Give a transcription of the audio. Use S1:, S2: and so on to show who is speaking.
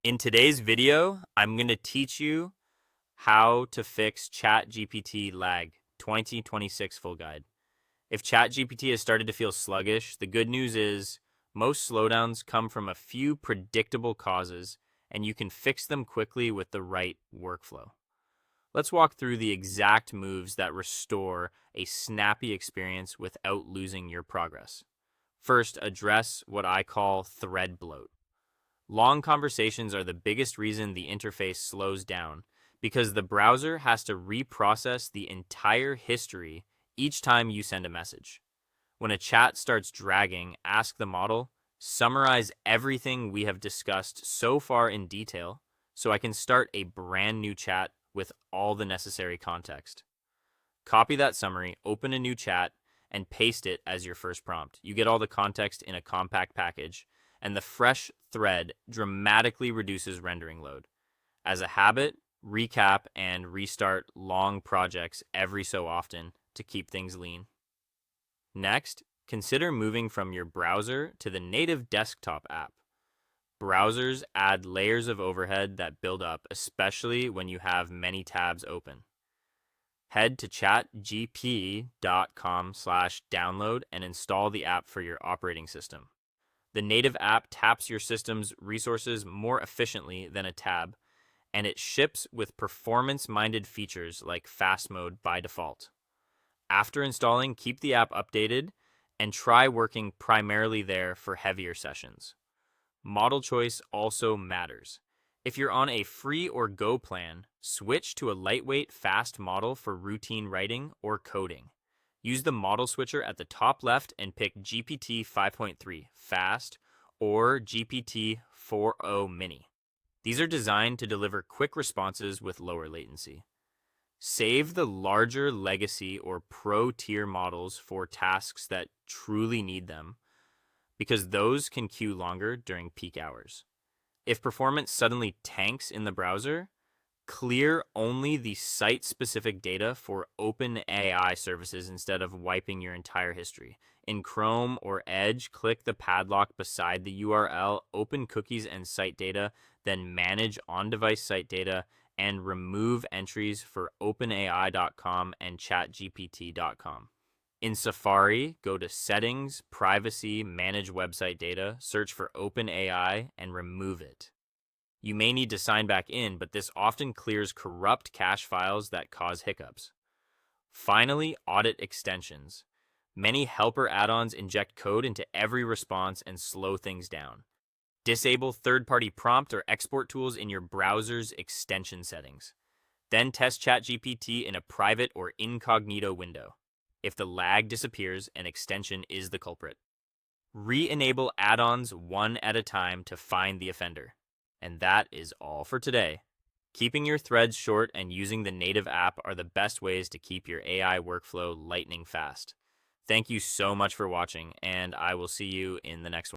S1: In today's video, I'm going to teach you how to fix ChatGPT Lag 2026 full guide. If ChatGPT has started to feel sluggish, the good news is most slowdowns come from a few predictable causes, and you can fix them quickly with the right workflow. Let's walk through the exact moves that restore a snappy experience without losing your progress. First, address what I call thread bloat. Long conversations are the biggest reason the interface slows down because the browser has to reprocess the entire history each time you send a message. When a chat starts dragging, ask the model, summarize everything we have discussed so far in detail so I can start a brand new chat with all the necessary context. Copy that summary, open a new chat, and paste it as your first prompt. You get all the context in a compact package, and the fresh thread dramatically reduces rendering load. As a habit, recap and restart long projects every so often to keep things lean. Next, consider moving from your browser to the native desktop app. Browsers add layers of overhead that build up, especially when you have many tabs open. Head to chatgp.com/download and install the app for your operating system. The native app taps your system's resources more efficiently than a tab, and it ships with performance-minded features like fast mode by default. After installing, keep the app updated and try working primarily there for heavier sessions. Model choice also matters. If you're on a free or go plan, switch to a lightweight, fast model for routine writing or coding. Use the model switcher at the top left and pick GPT 5.3 Fast or GPT 4o Mini. These are designed to deliver quick responses with lower latency. Save the larger legacy or pro tier models for tasks that truly need them, because those can queue longer during peak hours. If performance suddenly tanks in the browser, clear only the site-specific data for OpenAI services instead of wiping your entire history. In Chrome or Edge, click the padlock beside the URL, open cookies and site data, then manage on-device site data, and remove entries for OpenAI.com and ChatGPT.com. In Safari, go to Settings, Privacy, Manage Website Data, search for OpenAI, and remove it. You may need to sign back in, but this often clears corrupt cache files that cause hiccups. Finally, audit extensions. Many helper add-ons inject code into every response and slow things down. Disable third-party prompt or export tools in your browser's extension settings. Then test ChatGPT in a private or incognito window. If the lag disappears, an extension is the culprit. Re-enable add-ons one at a time to find the offender. And that is all for today. Keeping your threads short and using the native app are the best ways to keep your AI workflow lightning fast. Thank you so much for watching, and I will see you in the next one.